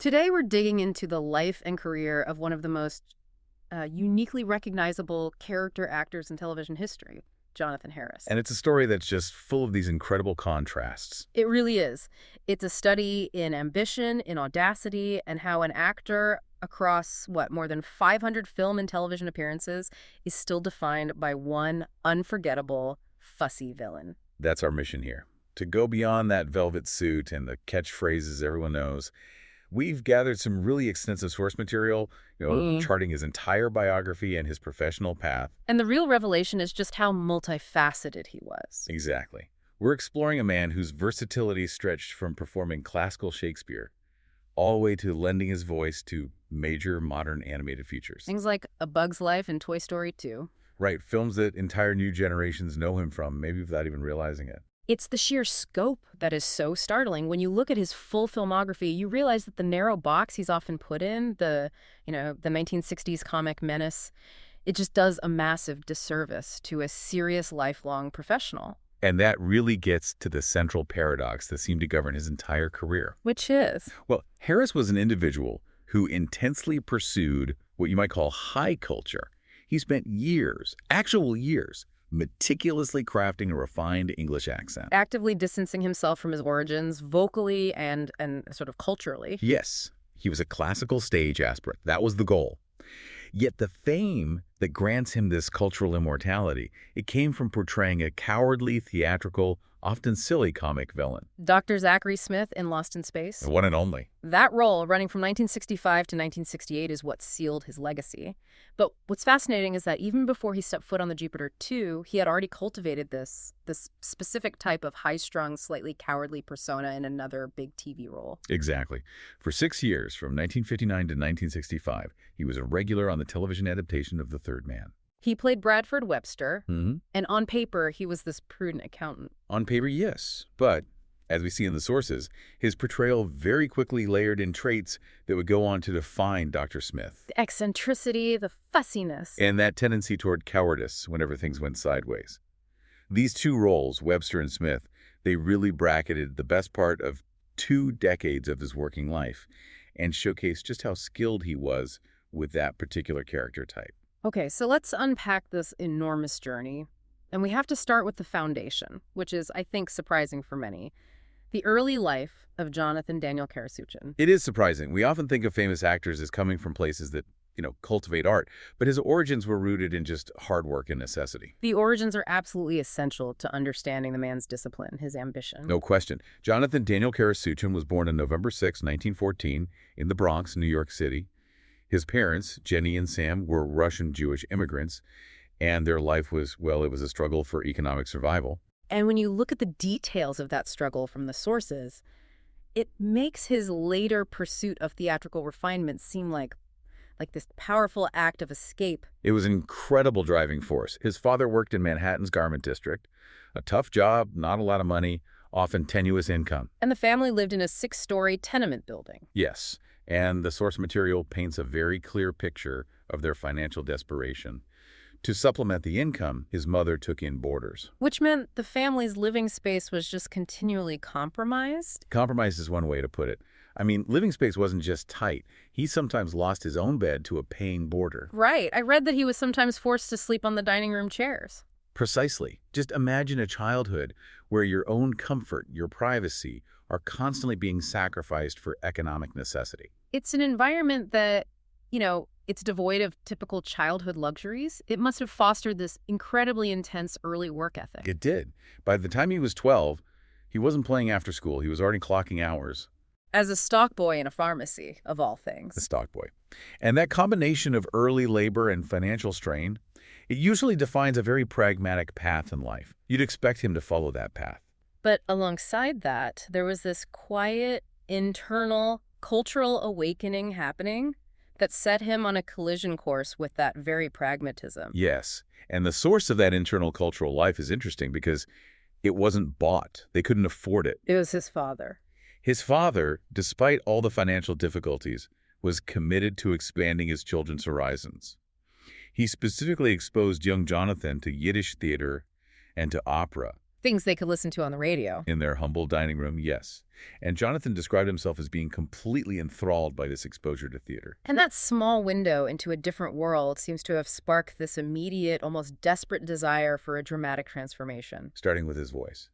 Today, we're digging into the life and career of one of the most uniquely recognizable character actors in television history, Jonathan Harris. And it's a story that's just full of these incredible contrasts. It really is. It's a study in ambition, in audacity, and how an actor across, more than 500 film and television appearances is still defined by one unforgettable, fussy villain. That's our mission here. To go beyond that velvet suit and the catchphrases everyone knows, we've gathered some really extensive source material, charting his entire biography and his professional path. And the real revelation is just how multifaceted he was. Exactly. We're exploring a man whose versatility stretched from performing classical Shakespeare all the way to lending his voice to major modern animated features. Things like A Bug's Life and Toy Story 2. Right, films that entire new generations know him from, maybe without even realizing it. It's the sheer scope that is so startling. When you look at his full filmography, you realize that the narrow box he's often put in, the 1960s comic menace, it just does a massive disservice to a serious lifelong professional. And that really gets to the central paradox that seemed to govern his entire career. Which is? Well, Harris was an individual who intensely pursued what you might call high culture. He spent years, actual years, meticulously crafting a refined English accent. Actively distancing himself from his origins, vocally and sort of culturally. Yes, he was a classical stage aspirant. That was the goal. Yet the fame that grants him this cultural immortality, it came from portraying a cowardly, theatrical, often silly comic villain. Dr. Zachary Smith in Lost in Space. The one and only. That role, running from 1965 to 1968, is what sealed his legacy. But what's fascinating is that even before he stepped foot on the Jupiter 2, he had already cultivated this specific type of high-strung, slightly cowardly persona in another big TV role. Exactly. For 6 years, from 1959 to 1965, he was a regular on the television adaptation of The Third Man. He played Bradford Webster, Mm-hmm. and on paper, he was this prudent accountant. On paper, yes. But, as we see in the sources, his portrayal very quickly layered in traits that would go on to define Dr. Smith. The eccentricity, the fussiness. And that tendency toward cowardice whenever things went sideways. These two roles, Webster and Smith, they really bracketed the best part of 2 decades of his working life and showcased just how skilled he was with that particular character type. Okay, so let's unpack this enormous journey. And we have to start with the foundation, which is, I think, surprising for many. The early life of Jonathan Daniel Karasuchin. It is surprising. We often think of famous actors as coming from places that, cultivate art, but his origins were rooted in just hard work and necessity. The origins are absolutely essential to understanding the man's discipline, his ambition. No question. Jonathan Daniel Karasuchin was born on November 6, 1914, in the Bronx, New York City. His parents, Jenny and Sam, were Russian Jewish immigrants, and their life was, it was a struggle for economic survival. And when you look at the details of that struggle from the sources, it makes his later pursuit of theatrical refinement seem like this powerful act of escape. It was an incredible driving force. His father worked in Manhattan's garment district. A tough job, not a lot of money, often tenuous income. And the family lived in a 6-story tenement building. Yes, and the source material paints a very clear picture of their financial desperation. To supplement the income, his mother took in boarders. Which meant the family's living space was just continually compromised? Compromised is one way to put it. I mean, living space wasn't just tight. He sometimes lost his own bed to a paying boarder. Right. I read that he was sometimes forced to sleep on the dining room chairs. Precisely. Just imagine a childhood where your own comfort, your privacy, are constantly being sacrificed for economic necessity. It's an environment that, it's devoid of typical childhood luxuries. It must have fostered this incredibly intense early work ethic. It did. By the time he was 12, he wasn't playing after school. He was already clocking hours. As a stock boy in a pharmacy, of all things. The stock boy. And that combination of early labor and financial strain, it usually defines a very pragmatic path in life. You'd expect him to follow that path. But alongside that, there was this quiet, internal, cultural awakening happening that set him on a collision course with that very pragmatism. Yes. And the source of that internal cultural life is interesting because it wasn't bought. They couldn't afford it. It was his father. His father, despite all the financial difficulties, was committed to expanding his children's horizons. He specifically exposed young Jonathan to Yiddish theater and to opera, Things they could listen to on the radio. In their humble dining room, yes. And Jonathan described himself as being completely enthralled by this exposure to theater. And that small window into a different world seems to have sparked this immediate, almost desperate desire for a dramatic transformation. Starting with his voice.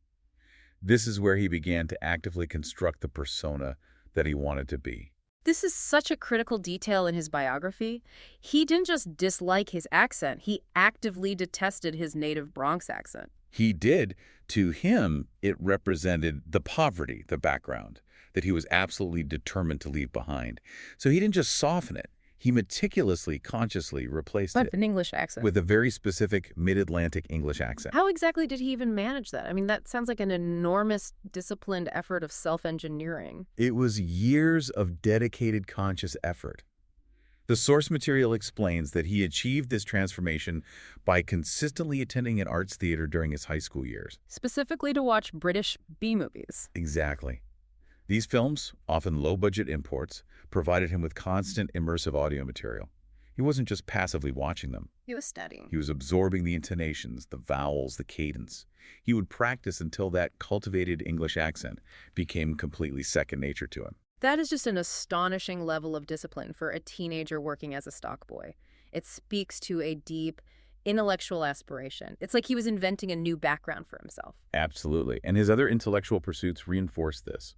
This is where he began to actively construct the persona that he wanted to be. This is such a critical detail in his biography. He didn't just dislike his accent, he actively detested his native Bronx accent. He did. To him, it represented the poverty, the background, that he was absolutely determined to leave behind. So he didn't just soften it. He meticulously, consciously replaced But it an English accent. with a very specific mid-Atlantic English accent. How exactly did he even manage that? I mean, that sounds like an enormous, disciplined effort of self-engineering. It was years of dedicated conscious effort. The source material explains that he achieved this transformation by consistently attending an arts theater during his high school years. Specifically to watch British B-movies. Exactly. These films, often low-budget imports, provided him with constant immersive audio material. He wasn't just passively watching them. He was studying. He was absorbing the intonations, the vowels, the cadence. He would practice until that cultivated English accent became completely second nature to him. That is just an astonishing level of discipline for a teenager working as a stock boy. It speaks to a deep, intellectual aspiration. It's like he was inventing a new background for himself. Absolutely. And his other intellectual pursuits reinforced this.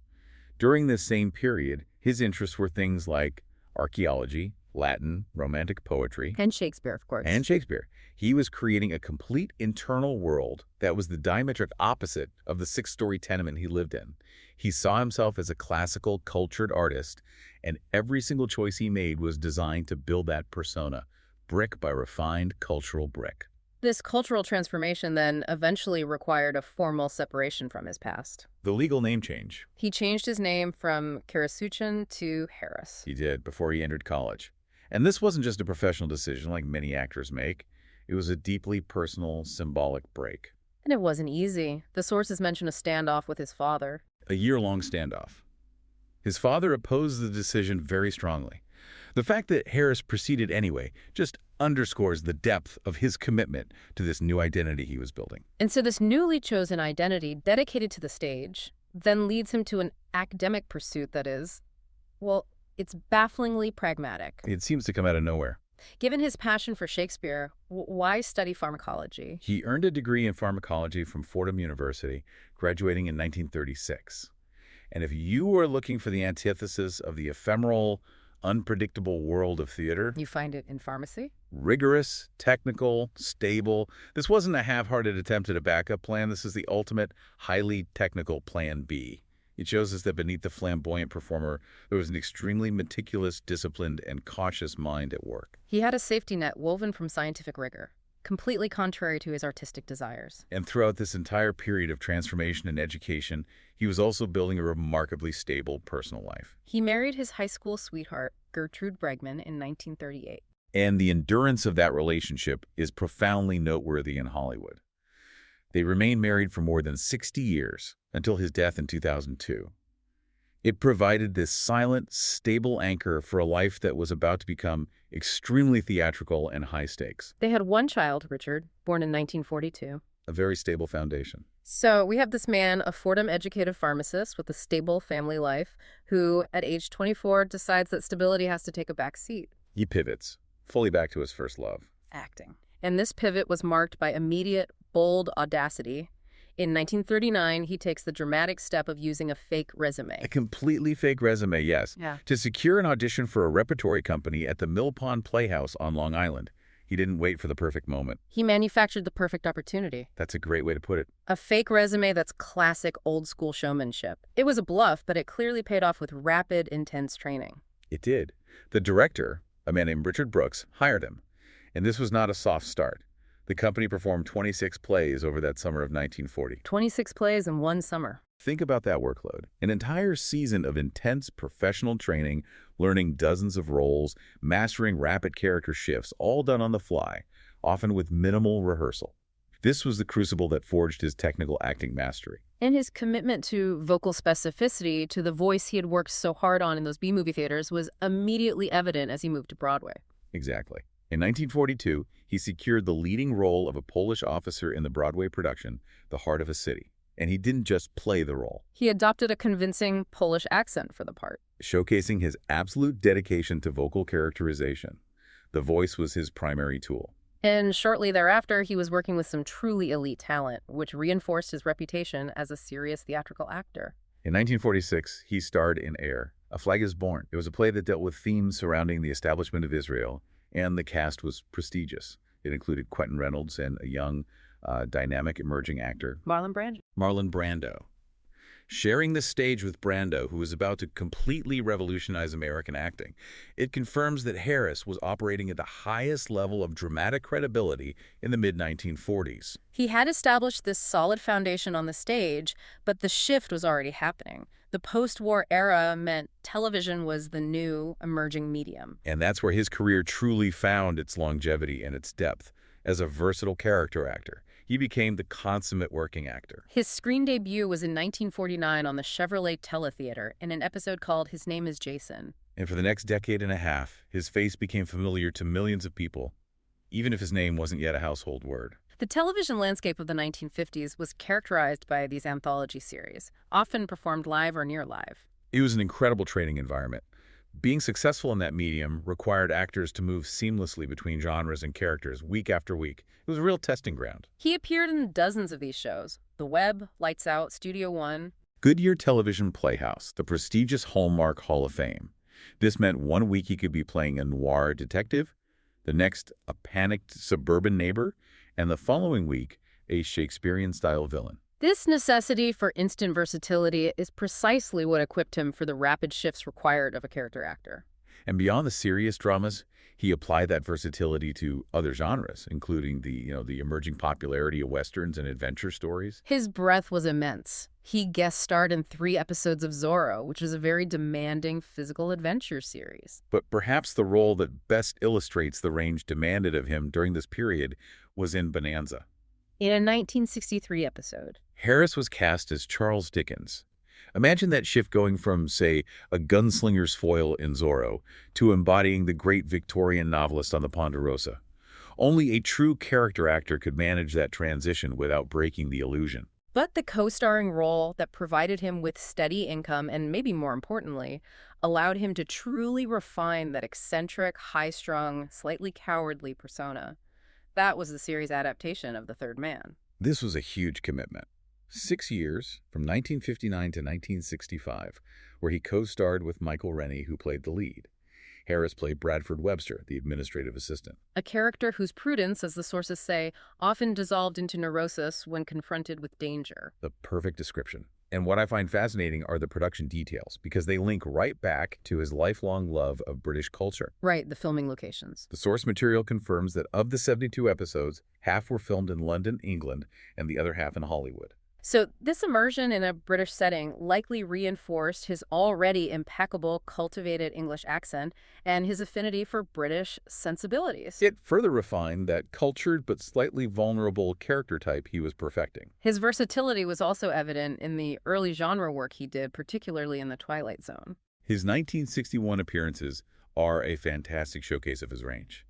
During this same period, his interests were things like archaeology, Latin, romantic poetry, And Shakespeare, of course. and Shakespeare. He was creating a complete internal world that was the diametric opposite of the six-story tenement he lived in. He saw himself as a classical, cultured artist, and every single choice he made was designed to build that persona, brick by refined cultural brick. This cultural transformation then eventually required a formal separation from his past. The legal name change, He changed his name from Karasuchin to Harris. he did before he entered college. And this wasn't just a professional decision like many actors make. It was a deeply personal, symbolic break. And it wasn't easy. The sources mention a standoff with his father. A year-long standoff. His father opposed the decision very strongly. The fact that Harris proceeded anyway just underscores the depth of his commitment to this new identity he was building. And so this newly chosen identity, dedicated to the stage, then leads him to an academic pursuit that is, well, it's bafflingly pragmatic. It seems to come out of nowhere. Given his passion for Shakespeare, why study pharmacology? He earned a degree in pharmacology from Fordham University, graduating in 1936. And if you are looking for the antithesis of the ephemeral, unpredictable world of theater, You find it in pharmacy? rigorous, technical, stable. This wasn't a half-hearted attempt at a backup plan. This is the ultimate, highly technical plan B. It shows us that beneath the flamboyant performer, there was an extremely meticulous, disciplined, and cautious mind at work. He had a safety net woven from scientific rigor, completely contrary to his artistic desires. And throughout this entire period of transformation and education, he was also building a remarkably stable personal life. He married his high school sweetheart, Gertrude Bregman, in 1938. And the endurance of that relationship is profoundly noteworthy in Hollywood. They remained married for more than 60 years, until his death in 2002. It provided this silent, stable anchor for a life that was about to become extremely theatrical and high stakes. They had one child, Richard, born in 1942. A very stable foundation. So we have this man, a Fordham-educated pharmacist with a stable family life, who, at age 24, decides that stability has to take a back seat. He pivots, fully back to his first love. Acting. And this pivot was marked by immediate, bold audacity. In 1939, he takes the dramatic step of using a fake resume. A completely fake resume, yes, to secure an audition for a repertory company at the Mill Pond Playhouse on Long Island. He didn't wait for the perfect moment. He manufactured the perfect opportunity. That's a great way to put it. A fake resume that's classic old-school showmanship. It was a bluff, but it clearly paid off with rapid, intense training. It did. The director, a man named Richard Brooks, hired him. And this was not a soft start. The company performed 26 plays over that summer of 1940. 26 plays in one summer. Think about that workload. An entire season of intense professional training, learning dozens of roles, mastering rapid character shifts, all done on the fly, often with minimal rehearsal. This was the crucible that forged his technical acting mastery. And his commitment to vocal specificity, to the voice he had worked so hard on in those B-movie theaters, was immediately evident as he moved to Broadway. Exactly. In 1942, he secured the leading role of a Polish officer in the Broadway production, The Heart of a City. And he didn't just play the role, He adopted a convincing Polish accent for the part. showcasing his absolute dedication to vocal characterization. The voice was his primary tool. And shortly thereafter, he was working with some truly elite talent, which reinforced his reputation as a serious theatrical actor. In 1946, he starred in Air, A Flag is Born. It was a play that dealt with themes surrounding the establishment of Israel, and the cast was prestigious. It included Quentin Reynolds and a young, dynamic emerging actor, Marlon Brando. Sharing the stage with Brando, who was about to completely revolutionize American acting, it confirms that Harris was operating at the highest level of dramatic credibility in the mid-1940s. He had established this solid foundation on the stage, but the shift was already happening. The post-war era meant television was the new emerging medium. And that's where his career truly found its longevity and its depth. As a versatile character actor, he became the consummate working actor. His screen debut was in 1949 on the Chevrolet Teletheater in an episode called His Name is Jason. And for the next decade and a half, his face became familiar to millions of people, even if his name wasn't yet a household word. The television landscape of the 1950s was characterized by these anthology series, often performed live or near live. It was an incredible training environment. Being successful in that medium required actors to move seamlessly between genres and characters week after week. It was a real testing ground. He appeared in dozens of these shows: The Web, Lights Out, Studio One. Goodyear Television Playhouse, the prestigious Hallmark Hall of Fame. This meant one week he could be playing a noir detective, the next a panicked suburban neighbor, and the following week a Shakespearean-style villain. This necessity for instant versatility is precisely what equipped him for the rapid shifts required of a character actor. And beyond the serious dramas, he applied that versatility to other genres, including the emerging popularity of westerns and adventure stories. His breadth was immense. He guest starred in 3 episodes of Zorro, which is a very demanding physical adventure series. But perhaps the role that best illustrates the range demanded of him during this period was in Bonanza. In a 1963 episode, Harris was cast as Charles Dickens. Imagine that shift going from, say, a gunslinger's foil in Zorro to embodying the great Victorian novelist on the Ponderosa. Only a true character actor could manage that transition without breaking the illusion. but the co-starring role that provided him with steady income and, maybe more importantly, allowed him to truly refine that eccentric, high-strung, slightly cowardly persona. That was the series adaptation of The Third Man. This was a huge commitment. 6 years, from 1959 to 1965, where he co-starred with Michael Rennie, who played the lead. Harris played Bradford Webster, the administrative assistant. A character whose prudence, as the sources say, often dissolved into neurosis when confronted with danger. The perfect description. And what I find fascinating are the production details, because they link right back to his lifelong love of British culture. Right, the filming locations. The source material confirms that of the 72 episodes, half were filmed in London, England, and the other half in Hollywood. So this immersion in a British setting likely reinforced his already impeccable, cultivated English accent and his affinity for British sensibilities. It further refined that cultured but slightly vulnerable character type he was perfecting. His versatility was also evident in the early genre work he did, particularly in The Twilight Zone. His 1961 appearances are a fantastic showcase of his range.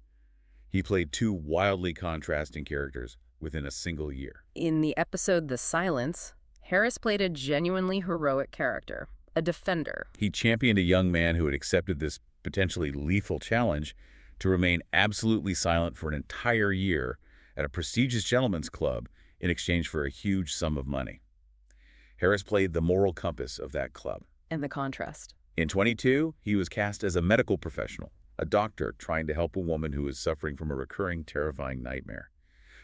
He played two wildly contrasting characters within a single year. In the episode The Silence, Harris played a genuinely heroic character, a defender. He championed a young man who had accepted this potentially lethal challenge to remain absolutely silent for an entire year at a prestigious gentleman's club in exchange for a huge sum of money. Harris played the moral compass of that club. And the contrast. In 22, he was cast as a medical professional, a doctor trying to help a woman who was suffering from a recurring, terrifying nightmare.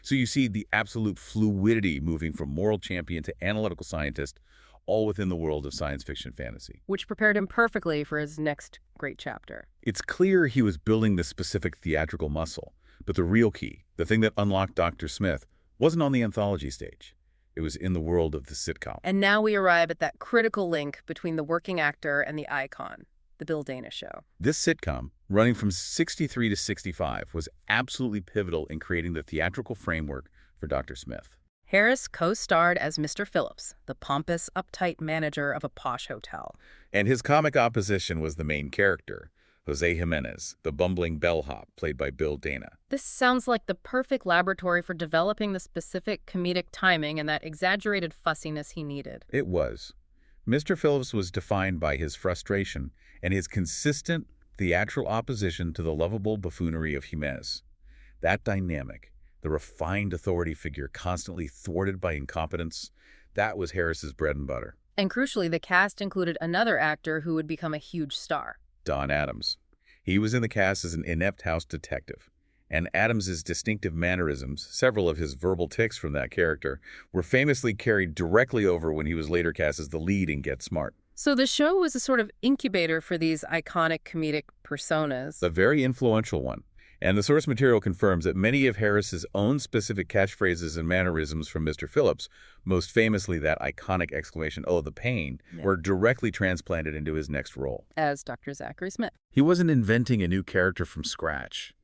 So you see the absolute fluidity moving from moral champion to analytical scientist, all within the world of science fiction fantasy. Which prepared him perfectly for his next great chapter. It's clear he was building this specific theatrical muscle, but the real key, the thing that unlocked Dr. Smith, wasn't on the anthology stage. It was in the world of the sitcom. And now we arrive at that critical link between the working actor and the icon, The Bill Dana Show. This sitcom, running from 63 to 65, was absolutely pivotal in creating the theatrical framework for Dr. Smith. Harris co-starred as Mr. Phillips, the pompous, uptight manager of a posh hotel. And his comic opposition was the main character, Jose Jimenez, the bumbling bellhop, played by Bill Dana. This sounds like the perfect laboratory for developing the specific comedic timing and that exaggerated fussiness he needed. It was. Mr. Phillips was defined by his frustration and his consistent theatrical opposition to the lovable buffoonery of Jimenez. That dynamic, the refined authority figure constantly thwarted by incompetence, that was Harris's bread and butter. And crucially, the cast included another actor who would become a huge star. Don Adams. He was in the cast as an inept house detective. And Adams's distinctive mannerisms, several of his verbal tics from that character, were famously carried directly over when he was later cast as the lead in Get Smart. So the show was a sort of incubator for these iconic comedic personas. A very influential one. And the source material confirms that many of Harris's own specific catchphrases and mannerisms from Mr. Phillips, most famously that iconic exclamation, "Oh, the pain," were directly transplanted into his next role. As Dr. Zachary Smith. He wasn't inventing a new character from scratch.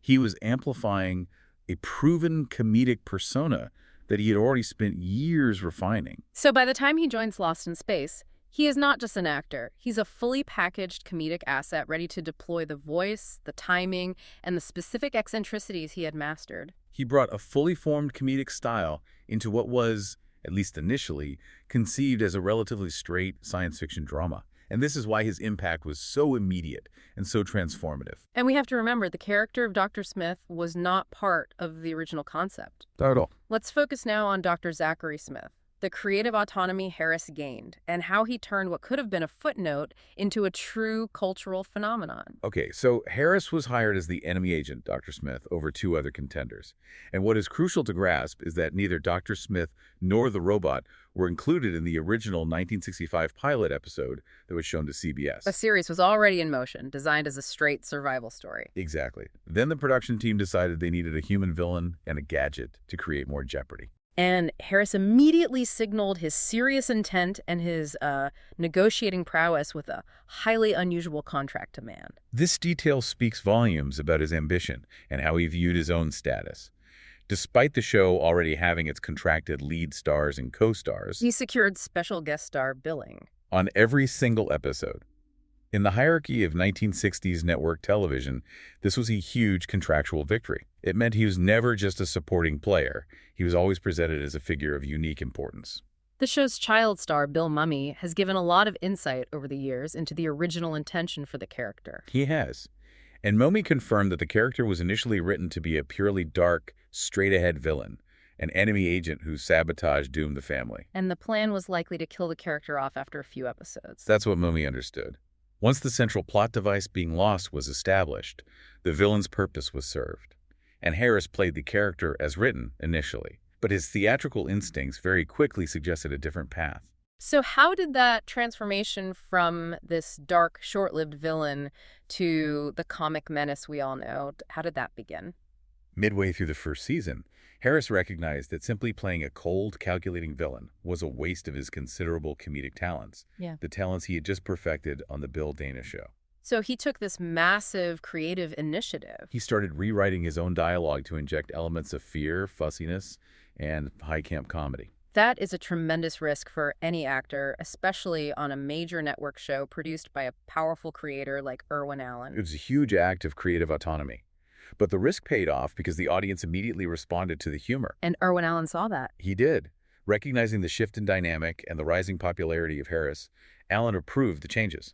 He was amplifying a proven comedic persona that he had already spent years refining. So by the time he joins Lost in Space, he is not just an actor. He's a fully packaged comedic asset ready to deploy the voice, the timing, and the specific eccentricities he had mastered. He brought a fully formed comedic style into what was, at least initially, conceived as a relatively straight science fiction drama. And this is why his impact was so immediate and so transformative. And we have to remember, the character of Dr. Smith was not part of the original concept. Not at all. Let's focus now on Dr. Zachary Smith, the creative autonomy Harris gained, and how he turned what could have been a footnote into a true cultural phenomenon. Okay, so Harris was hired as the enemy agent, Dr. Smith, over two other contenders. And what is crucial to grasp is that neither Dr. Smith nor the robot were included in the original 1965 pilot episode that was shown to CBS. A series was already in motion, designed as a straight survival story. Exactly. Then the production team decided they needed a human villain and a gadget to create more jeopardy. And Harris immediately signaled his serious intent and his negotiating prowess with a highly unusual contract demand. This detail speaks volumes about his ambition and how he viewed his own status. Despite the show already having its contracted lead stars and co-stars, he secured special guest star billing on every single episode. In the hierarchy of 1960s network television, this was a huge contractual victory. It meant he was never just a supporting player. He was always presented as a figure of unique importance. The show's child star, Bill Mumy, has given a lot of insight over the years into the original intention for the character. He has. And Mumy confirmed that the character was initially written to be a purely dark, straight-ahead villain, an enemy agent whose sabotage doomed the family. And the plan was likely to kill the character off after a few episodes. That's what Mumy understood. Once the central plot device being lost was established, the villain's purpose was served. And Harris played the character as written initially, but his theatrical instincts very quickly suggested a different path. So how did that transformation from this dark, short-lived villain to the comic menace we all know, how did that begin? Midway through the first season, Harris recognized that simply playing a cold, calculating villain was a waste of his considerable comedic talents, the talents he had just perfected on the Bill Dana show. So he took this massive creative initiative. He started rewriting his own dialogue to inject elements of fear, fussiness, and high camp comedy. That is a tremendous risk for any actor, especially on a major network show produced by a powerful creator like Irwin Allen. It was a huge act of creative autonomy. But the risk paid off because the audience immediately responded to the humor. And Irwin Allen saw that. He did. Recognizing the shift in dynamic and the rising popularity of Harris, Allen approved the changes.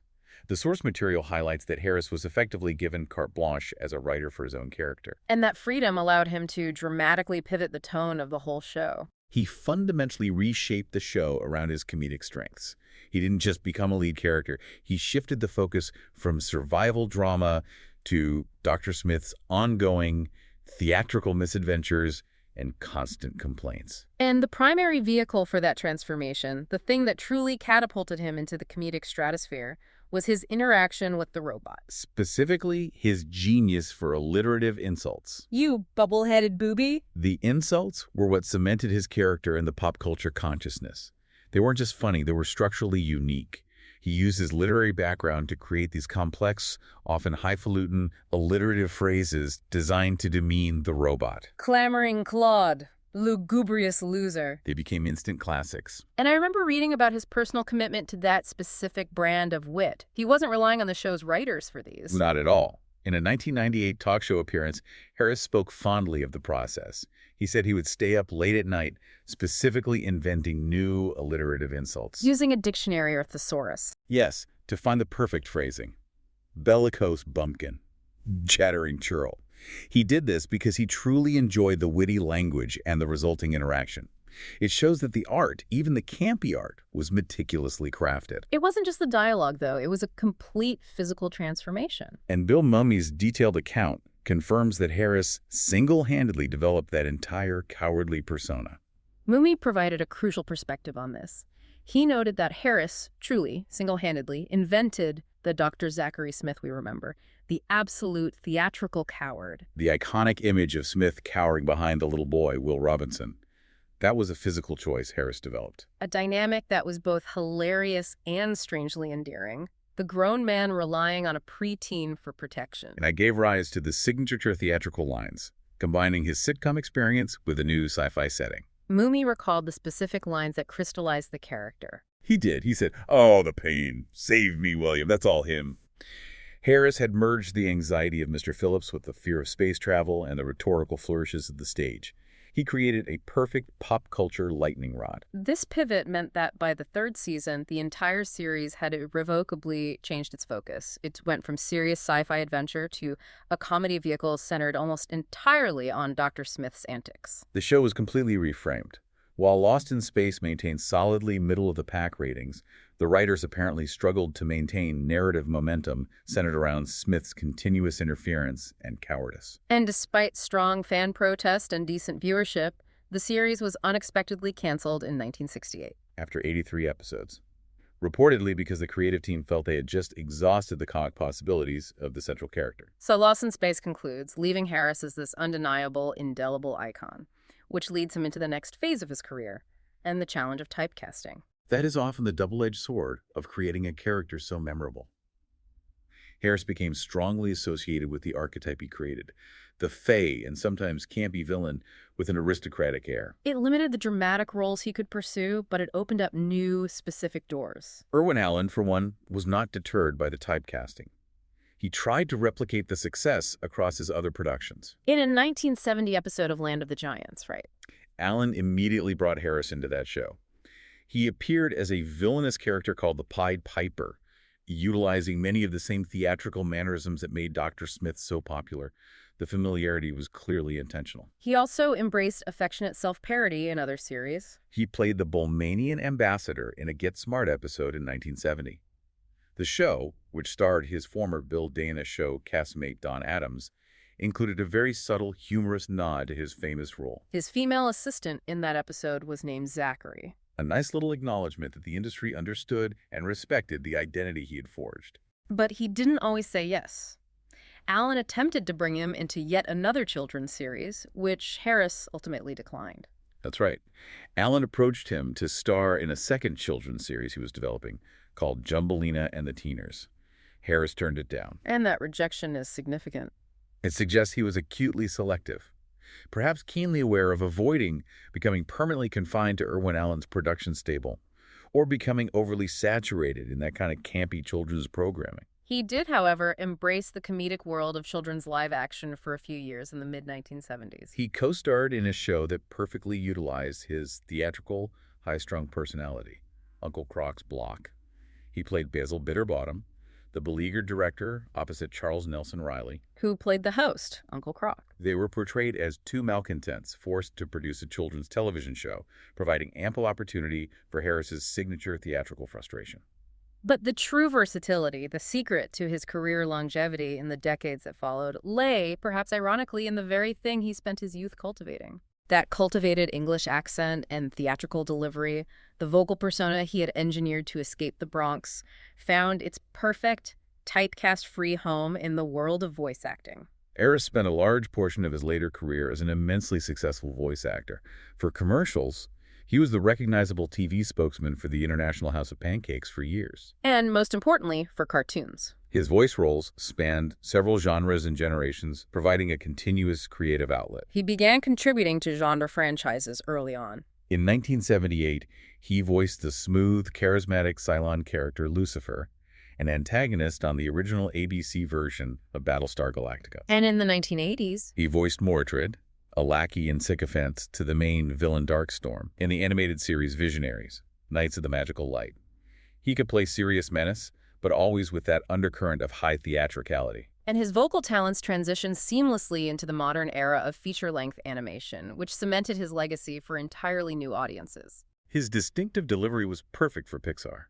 The source material highlights that Harris was effectively given carte blanche as a writer for his own character. And that freedom allowed him to dramatically pivot the tone of the whole show. He fundamentally reshaped the show around his comedic strengths. He didn't just become a lead character. He shifted the focus from survival drama to Dr. Smith's ongoing theatrical misadventures and constant complaints. And the primary vehicle for that transformation, the thing that truly catapulted him into the comedic stratosphere, was his interaction with the robot. Specifically, his genius for alliterative insults. You bubble-headed booby. The insults were what cemented his character in the pop culture consciousness. They weren't just funny, they were structurally unique. He used his literary background to create these complex, often highfalutin, alliterative phrases designed to demean the robot. Clamoring Claude. lugubrious loser. They became instant classics. And I remember reading about his personal commitment to that specific brand of wit. He wasn't relying on the show's writers for these. Not at all. In a 1998 talk show appearance, Harris spoke fondly of the process. He said he would stay up late at night, specifically inventing new alliterative insults. Using a dictionary or thesaurus. Yes, to find the perfect phrasing. Bellicose bumpkin. Chattering churl. He did this because he truly enjoyed the witty language and the resulting interaction. It shows that the art, even the campy art, was meticulously crafted. It wasn't just the dialogue, though. It was a complete physical transformation. And Bill Mummy's detailed account confirms that Harris single-handedly developed that entire cowardly persona. Mummy provided a crucial perspective on this. He noted that Harris, truly, single-handedly, invented the Dr. Zachary Smith we remember, the absolute theatrical coward. The iconic image of Smith cowering behind the little boy, Will Robinson. That was a physical choice Harris developed. A dynamic that was both hilarious and strangely endearing. The grown man relying on a preteen for protection. And that gave rise to the signature theatrical lines, combining his sitcom experience with a new sci-fi setting. Mummy recalled the specific lines that crystallized the character. He did. He said, "Oh, the pain. Save me, William." That's all him. Harris had merged the anxiety of Mr. Phillips with the fear of space travel and the rhetorical flourishes of the stage. He created a perfect pop culture lightning rod. This pivot meant that by the third season, the entire series had irrevocably changed its focus. It went from serious sci-fi adventure to a comedy vehicle centered almost entirely on Dr. Smith's antics. The show was completely reframed. While Lost in Space maintained solidly middle-of-the-pack ratings, the writers apparently struggled to maintain narrative momentum centered around Smith's continuous interference and cowardice. And despite strong fan protest and decent viewership, the series was unexpectedly canceled in 1968. After 83 episodes. Reportedly because the creative team felt they had just exhausted the comic possibilities of the central character. So Lost in Space concludes, leaving Harris as this undeniable, indelible icon, which leads him into the next phase of his career, and the challenge of typecasting. That is often the double-edged sword of creating a character so memorable. Harris became strongly associated with the archetype he created, the fey and sometimes campy villain with an aristocratic air. It limited the dramatic roles he could pursue, but it opened up new, specific doors. Irwin Allen, for one, was not deterred by the typecasting. He tried to replicate the success across his other productions. In a 1970 episode of Land of the Giants, right? Allen immediately brought Harris into that show. He appeared as a villainous character called the Pied Piper, utilizing many of the same theatrical mannerisms that made Dr. Smith so popular. The familiarity was clearly intentional. He also embraced affectionate self-parody in other series. He played the Bolmanian ambassador in a Get Smart episode in 1970. The show, which starred his former Bill Dana show castmate Don Adams, included a very subtle, humorous nod to his famous role. His female assistant in that episode was named Zachary. A nice little acknowledgement that the industry understood and respected the identity he had forged. But he didn't always say yes. Allen attempted to bring him into yet another children's series, which Harris ultimately declined. That's right. Allen approached him to star in a second children's series he was developing called Jumbelina and the Teeners. Harris turned it down. And that rejection is significant. It suggests he was acutely selective, perhaps keenly aware of avoiding becoming permanently confined to Irwin Allen's production stable or becoming overly saturated in that kind of campy children's programming. He did, however, embrace the comedic world of children's live action for a few years in the mid-1970s. He co-starred in a show that perfectly utilized his theatrical, high-strung personality, Uncle Croc's Block. He played Basil Bitterbottom, the beleaguered director opposite Charles Nelson Riley, who played the host, Uncle Croc. They were portrayed as two malcontents forced to produce a children's television show, providing ample opportunity for Harris's signature theatrical frustration. But the true versatility, the secret to his career longevity in the decades that followed, lay, perhaps ironically, in the very thing he spent his youth cultivating. That cultivated English accent and theatrical delivery, the vocal persona he had engineered to escape the Bronx, found its perfect, typecast-free home in the world of voice acting. Harris spent a large portion of his later career as an immensely successful voice actor. For commercials, he was the recognizable TV spokesman for the International House of Pancakes for years. And most importantly, for cartoons. His voice roles spanned several genres and generations, providing a continuous creative outlet. He began contributing to genre franchises early on. In 1978, he voiced the smooth, charismatic Cylon character Lucifer, an antagonist on the original ABC version of Battlestar Galactica. And in the 1980s, He voiced Mordred, a lackey and sycophant to the main villain Darkstorm, in the animated series Visionaries, Knights of the Magical Light. He could play serious menace, but always with that undercurrent of high theatricality. and his vocal talents transitioned seamlessly into the modern era of feature-length animation, which cemented his legacy for entirely new audiences. His distinctive delivery was perfect for Pixar.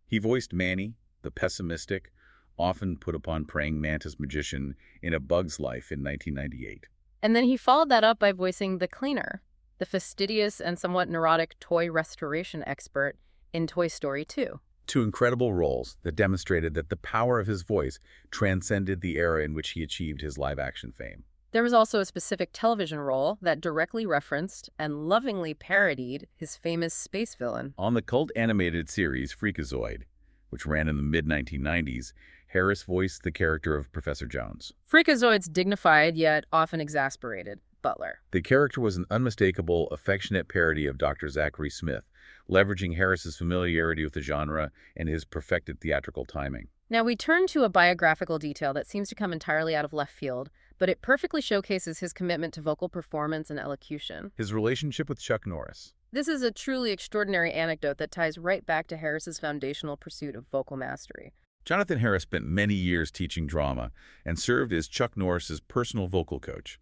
He voiced Manny, the pessimistic, often put upon praying mantis magician in A Bug's Life in 1998. And then he followed that up by voicing the cleaner, the fastidious and somewhat neurotic toy restoration expert in Toy Story 2. Two incredible roles that demonstrated that the power of his voice transcended the era in which he achieved his live-action fame. There was also a specific television role that directly referenced and lovingly parodied his famous space villain. On the cult animated series Freakazoid, which ran in the mid-1990s, Harris voiced the character of Professor Jones. Freakazoid's dignified yet often exasperated butler. The character was an unmistakable, affectionate parody of Dr. Zachary Smith, leveraging Harris's familiarity with the genre and his perfected theatrical timing. Now we turn to a biographical detail that seems to come entirely out of left field, but it perfectly showcases his commitment to vocal performance and elocution. His relationship with Chuck Norris. This is a truly extraordinary anecdote that ties right back to Harris's foundational pursuit of vocal mastery. Jonathan Harris spent many years teaching drama and served as Chuck Norris's personal vocal coach.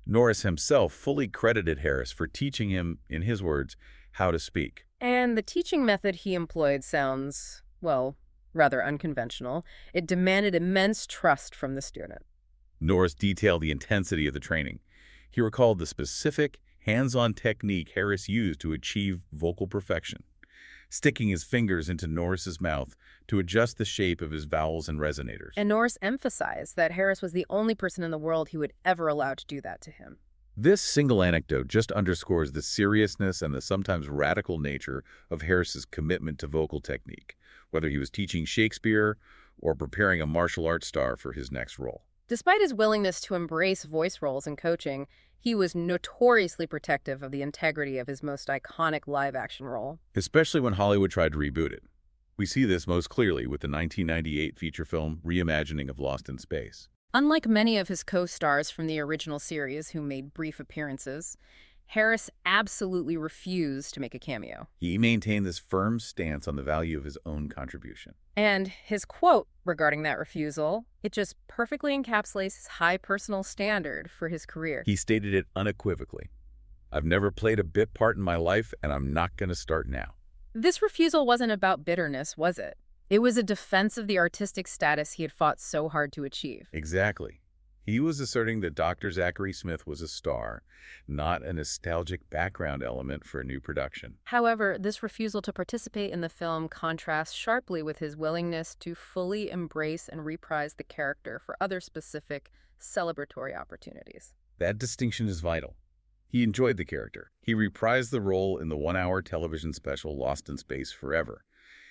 Norris himself fully credited Harris for teaching him, in his words, how to speak. And the teaching method he employed sounds, well, rather unconventional. It demanded immense trust from the student. Norris detailed the intensity of the training. He recalled the specific, hands-on technique Harris used to achieve vocal perfection, sticking his fingers into Norris's mouth to adjust the shape of his vowels and resonators. And Norris emphasized that Harris was the only person in the world he would ever allow to do that to him. This single anecdote just underscores the seriousness and the sometimes radical nature of Harris's commitment to vocal technique, whether he was teaching Shakespeare or preparing a martial arts star for his next role. Despite his willingness to embrace voice roles and coaching, he was notoriously protective of the integrity of his most iconic live-action role. Especially when Hollywood tried to reboot it. We see this most clearly with the 1998 feature film reimagining of Lost in Space. Unlike many of his co-stars from the original series who made brief appearances, Harris absolutely refused to make a cameo. He maintained this firm stance on the value of his own contribution. And his quote regarding that refusal, it just perfectly encapsulates his high personal standard for his career. He stated it unequivocally. "I've never played a bit part in my life, and I'm not going to start now." This refusal wasn't about bitterness, was it? It was a defense of the artistic status he had fought so hard to achieve. Exactly. He was asserting that Dr. Zachary Smith was a star, not a nostalgic background element for a new production. However, this refusal to participate in the film contrasts sharply with his willingness to fully embrace and reprise the character for other specific celebratory opportunities. That distinction is vital. He enjoyed the character. He reprised the role in the one-hour television special Lost in Space Forever.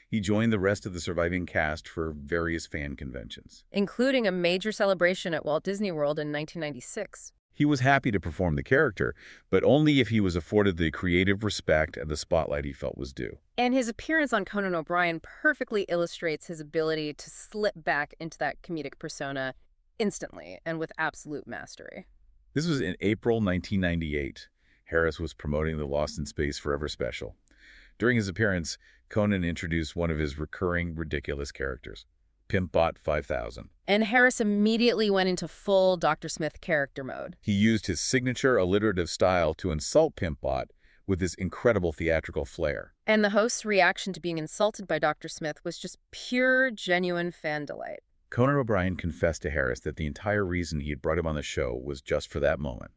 He joined the rest of the surviving cast for various fan conventions, including a major celebration at Walt Disney World in 1996. He was happy to perform the character, but only if he was afforded the creative respect and the spotlight he felt was due. And his appearance on Conan O'Brien perfectly illustrates his ability to slip back into that comedic persona instantly and with absolute mastery. This was in April 1998. Harris was promoting the Lost in Space Forever special. During his appearance, Conan introduced one of his recurring ridiculous characters, Pimpbot 5000. And Harris immediately went into full Dr. Smith character mode. He used his signature alliterative style to insult Pimpbot with his incredible theatrical flair. And the host's reaction to being insulted by Dr. Smith was just pure, genuine fan delight. Conan O'Brien confessed to Harris that the entire reason he had brought him on the show was just for that moment,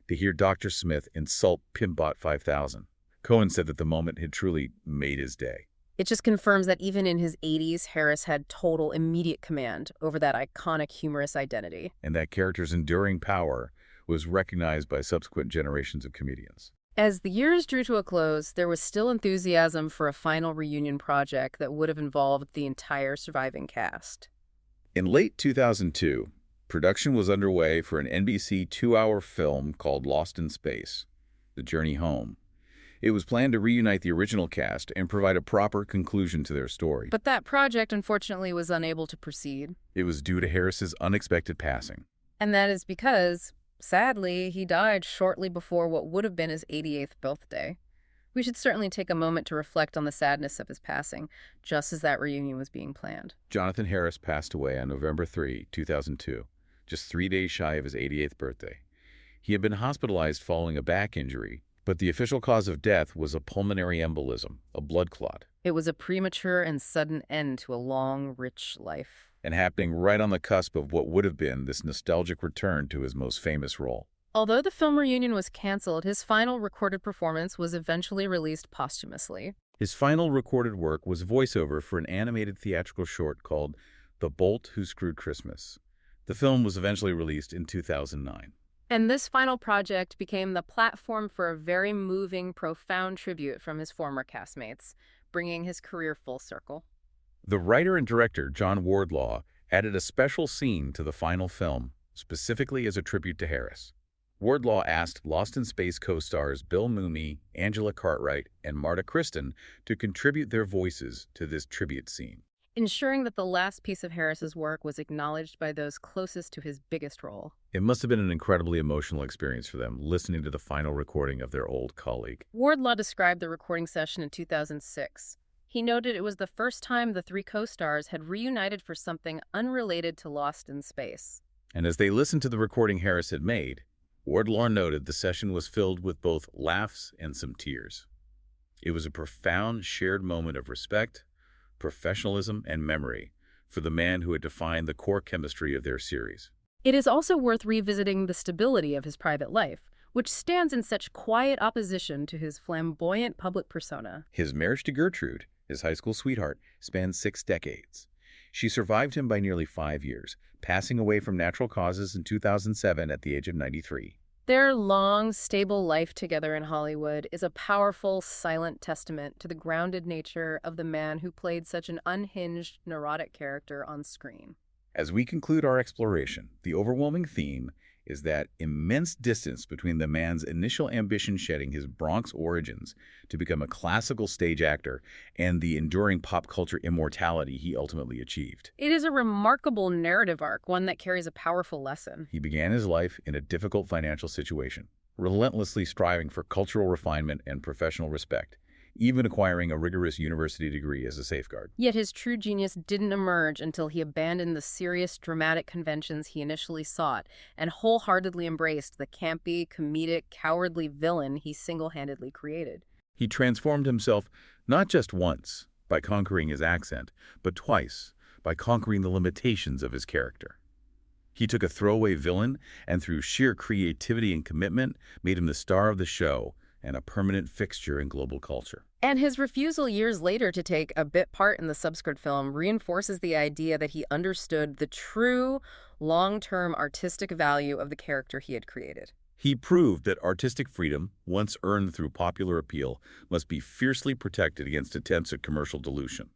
to hear Dr. Smith insult Pimpbot 5000. Cohen said that the moment had truly made his day. It just confirms that even in his 80s, Harris had total immediate command over that iconic humorous identity. And that character's enduring power was recognized by subsequent generations of comedians. As the years drew to a close, there was still enthusiasm for a final reunion project that would have involved the entire surviving cast. In late 2002, production was underway for an NBC two-hour film called Lost in Space: The Journey Home. It was planned to reunite the original cast and provide a proper conclusion to their story. But that project, unfortunately, was unable to proceed. It was due to Harris's unexpected passing. And that is because, sadly, he died shortly before what would have been his 88th birthday. We should certainly take a moment to reflect on the sadness of his passing, just as that reunion was being planned. Jonathan Harris passed away on November 3, 2002, just 3 days shy of his 88th birthday. He had been hospitalized following a back injury, but the official cause of death was a pulmonary embolism, a blood clot. It was a premature and sudden end to a long, rich life. And happening right on the cusp of what would have been this nostalgic return to his most famous role. Although the film reunion was canceled, his final recorded performance was eventually released posthumously. His final recorded work was voiceover for an animated theatrical short called The Bolt Who Screwed Christmas. The film was eventually released in 2009. And this final project became the platform for a very moving, profound tribute from his former castmates, bringing his career full circle. The writer and director, John Wardlaw, added a special scene to the final film, specifically as a tribute to Harris. Wardlaw asked Lost in Space co-stars Bill Mumy, Angela Cartwright, and Marta Kristen to contribute their voices to this tribute scene, ensuring that the last piece of Harris's work was acknowledged by those closest to his biggest role. It must have been an incredibly emotional experience for them, listening to the final recording of their old colleague. Wardlaw described the recording session in 2006. He noted it was the first time the three co-stars had reunited for something unrelated to Lost in Space. And as they listened to the recording Harris had made, Wardlaw noted the session was filled with both laughs and some tears. It was a profound shared moment of respect, professionalism, and memory for the man who had defined the core chemistry of their series. It is also worth revisiting the stability of his private life, which stands in such quiet opposition to his flamboyant public persona. His marriage to Gertrude, his high school sweetheart, spanned 6 decades. She survived him by nearly 5 years, passing away from natural causes in 2007 at the age of 93. Their long, stable life together in Hollywood is a powerful, silent testament to the grounded nature of the man who played such an unhinged, neurotic character on screen. As we conclude our exploration, the overwhelming theme is that immense distance between the man's initial ambition shedding his Bronx origins to become a classical stage actor and the enduring pop culture immortality he ultimately achieved. It is a remarkable narrative arc, one that carries a powerful lesson. He began his life in a difficult financial situation, relentlessly striving for cultural refinement and professional respect, even acquiring a rigorous university degree as a safeguard. Yet his true genius didn't emerge until he abandoned the serious, dramatic conventions he initially sought and wholeheartedly embraced the campy, comedic, cowardly villain he single-handedly created. He transformed himself not just once, by conquering his accent, but twice, by conquering the limitations of his character. He took a throwaway villain and through sheer creativity and commitment made him the star of the show and a permanent fixture in global culture. And his refusal years later to take a bit part in the subsequent film reinforces the idea that he understood the true, long-term artistic value of the character he had created. He proved that artistic freedom, once earned through popular appeal, must be fiercely protected against attempts at commercial dilution.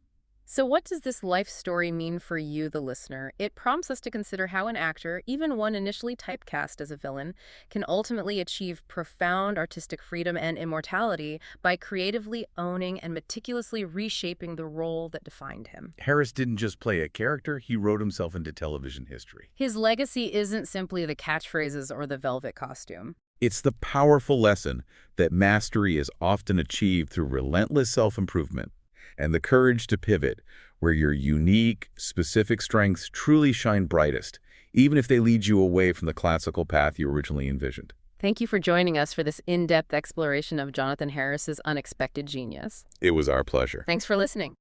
So what does this life story mean for you, the listener? It prompts us to consider how an actor, even one initially typecast as a villain, can ultimately achieve profound artistic freedom and immortality by creatively owning and meticulously reshaping the role that defined him. Harris didn't just play a character, he wrote himself into television history. His legacy isn't simply the catchphrases or the velvet costume. It's the powerful lesson that mastery is often achieved through relentless self-improvement and the courage to pivot where your unique, specific strengths truly shine brightest, even if they lead you away from the classical path you originally envisioned. Thank you for joining us for this in-depth exploration of Jonathan Harris's unexpected genius. It was our pleasure. Thanks for listening.